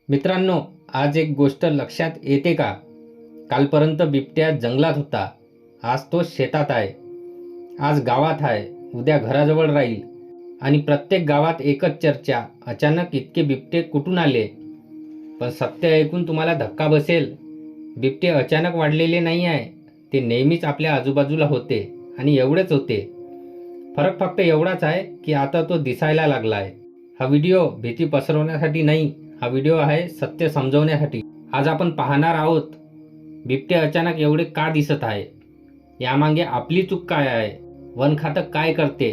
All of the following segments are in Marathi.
मित्रांनो, आज एक गोष्ट लक्षात येते का? कालपर्यंत बिबट्या जंगलात होता, आज तो शेतात आहे. आज गावात आहे, उद्या घराजवळ राहील. आणि प्रत्येक गावात एकच चर्चा, अचानक इतके बिबटे कुठून आले? पण सत्य ऐकून तुम्हाला धक्का बसेल. बिबटे अचानक वाढलेले नाही आहे, ते नेहमीच आपल्या आजूबाजूला होते आणि एवढेच होते. फरक फक्त एवढाच आहे की आता तो दिसायला लागला आहे. हा व्हिडिओ भीती पसरवण्यासाठी नाही, हा व्हिडिओ आहे सत्य समजवण्यासाठी. आज आपण पाहणार आहोत बिबटे अचानक एवढे का दिसत आहे, यामागे आपली चूक काय आहे, वन खातं काय करते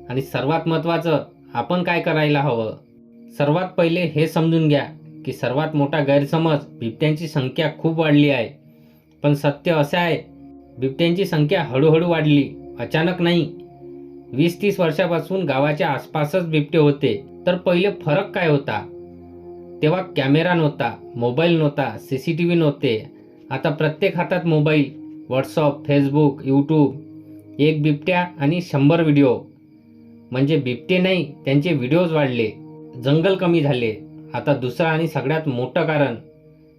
आणि सर्वात महत्त्वाचं आपण काय करायला हवं. सर्वात पहिले हे समजून घ्या की सर्वात मोठा गैरसमज, बिबट्यांची संख्या खूप वाढली आहे. पण सत्य असं आहे, बिबट्यांची संख्या हळूहळू वाढली, अचानक नाही. 20-30 वर्षापासून गावाच्या आसपासच बिबटे होते. तर पहिले फरक काय होता? तेव्हा कॅमेरा नव्हता, मोबाईल नव्हता, CCTV नव्हते. आता प्रत्येक हातात मोबाईल, व्हॉट्सअप, फेसबुक, यूट्यूब. एक बिबट्या आणि 100 व्हिडिओ. म्हणजे बिबटे नाही, त्यांचे व्हिडिओज वाढले. जंगल कमी झाले. आता दुसरं आणि सगळ्यात मोठं कारण,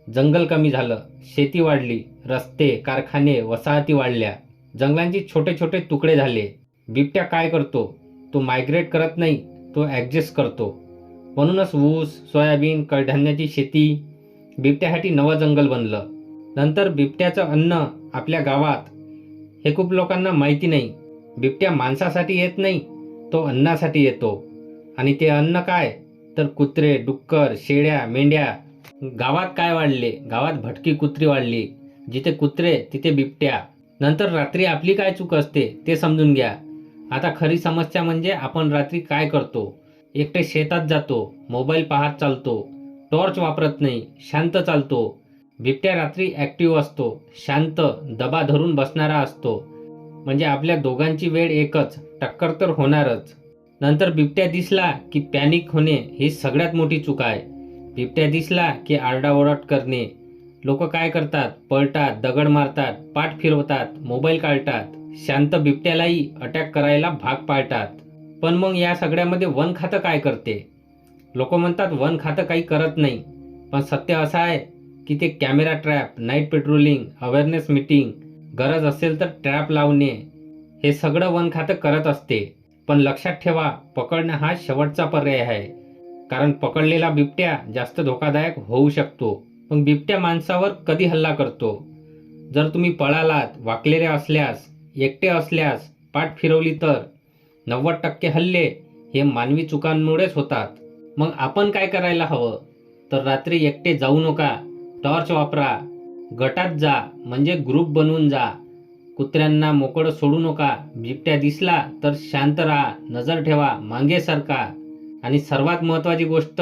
जंगल कमी झालं, शेती वाढली, रस्ते, कारखाने, वसाहती वाढल्या, जंगलांचे छोटे छोटे तुकडे झाले. बिबट्या काय करतो? तो मायग्रेट करत नाही, तो ॲडजस्ट करतो. म्हणूनच ऊस, सोयाबीन, कडधान्याची शेती, बिबट्यासाठी नवं जंगल बनलं. नंतर बिबट्याचं अन्न आपल्या गावात, हे खूप लोकांना माहिती नाही. बिबट्या माणसासाठी येत नाही, तो अन्नासाठी येतो. आणि ते अन्न काय? तर कुत्रे, डुक्कर, शेळ्या, मेंढ्या. गावात काय वाढले? गावात भटकी कुत्री वाढली. जिथे कुत्रे तिथे बिबट्या. नंतर रात्री आपली काय चूक असते ते समजून घ्या. आता खरी समस्या म्हणजे आपण रात्री काय करतो? एकटे शेतात जातो, मोबाईल पाहत चालतो, टॉर्च वापरत नाही, शांत चालतो. बिबट्या रात्री ॲक्टिव्ह असतो, शांत, दबा धरून बसणारा असतो. म्हणजे आपल्या दोघांची वेळ एकच, टक्कर तर होणारच. नंतर बिबट्या दिसला की पॅनिक होणे ही सगळ्यात मोठी चूक आहे. बिबट्या दिसला की आरडाओरड करणे. लोक काय करतात? पळतात, दगड मारतात, पाठ फिरवतात, मोबाईल काढतात. शांत बिबट्यालाही अटॅक करायला भाग पाडतात. पण मग या सगळ्यामध्ये वन खातं काय करते? लोक म्हणतात वन खातं काही करत नाही. पण सत्य असं आहे की ते camera trap, night patrolling, awareness meeting, गरज असेल तर ट्रॅप लावणे, हे सगळं वन खातं करत असते. पण लक्षात ठेवा, पकडणं हा शेवटचा पर्याय आहे. कारण पकडलेला बिबट्या जास्त धोकादायक होऊ शकतो. मग बिबट्या माणसावर कधी हल्ला करतो? जर तुम्ही पळालात, वाकलेले असल्यास, एकटे असल्यास, पाठ फिरवली तर. 90% हल्ले हे मानवी चुकांमुळेच होतात. मग आपण काय करायला हवं? तर रात्री एकटे जाऊ नका, टॉर्च वापरा, गटात जा, म्हणजे ग्रुप बनवून जा. कुत्र्यांना मोकळं सोडू नका. बिबट्या दिसला तर शांत राहा, नजर ठेवा, मागे सरका. आणि सर्वात महत्त्वाची गोष्ट,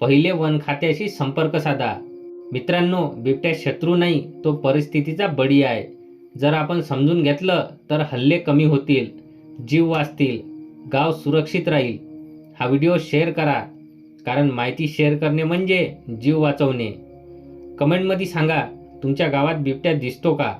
पहिले वन खात्याशी संपर्क साधा. मित्रांनो, बिबट्या शत्रू नाही, तो परिस्थितीचा बळी आहे. जर आपण समजून घेतलं तर हल्ले कमी होतील, जीव वाचतील, गाव सुरक्षित राहील. हा व्हिडिओ शेअर करा, कारण माहिती शेअर करणे म्हणजे जीव वाचवणे. कमेंटमध्ये सांगा, तुमच्या गावात बिबट्या दिसतो का?